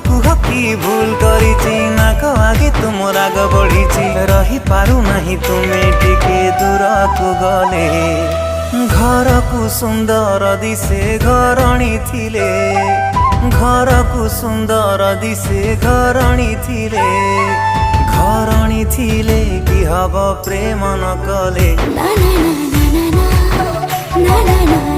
कुह की भूल करिछि नाक आगे तुम राग बढ़िछि रही पारु नहीं तुमे टिके दूर को गले घर को सुंदर दिसे घरणी थिले घर को सुंदर दिसे घरणी थिले घरणी थिले कि हब प्रेम न कले ना ना ना ना ना ना ना ना ना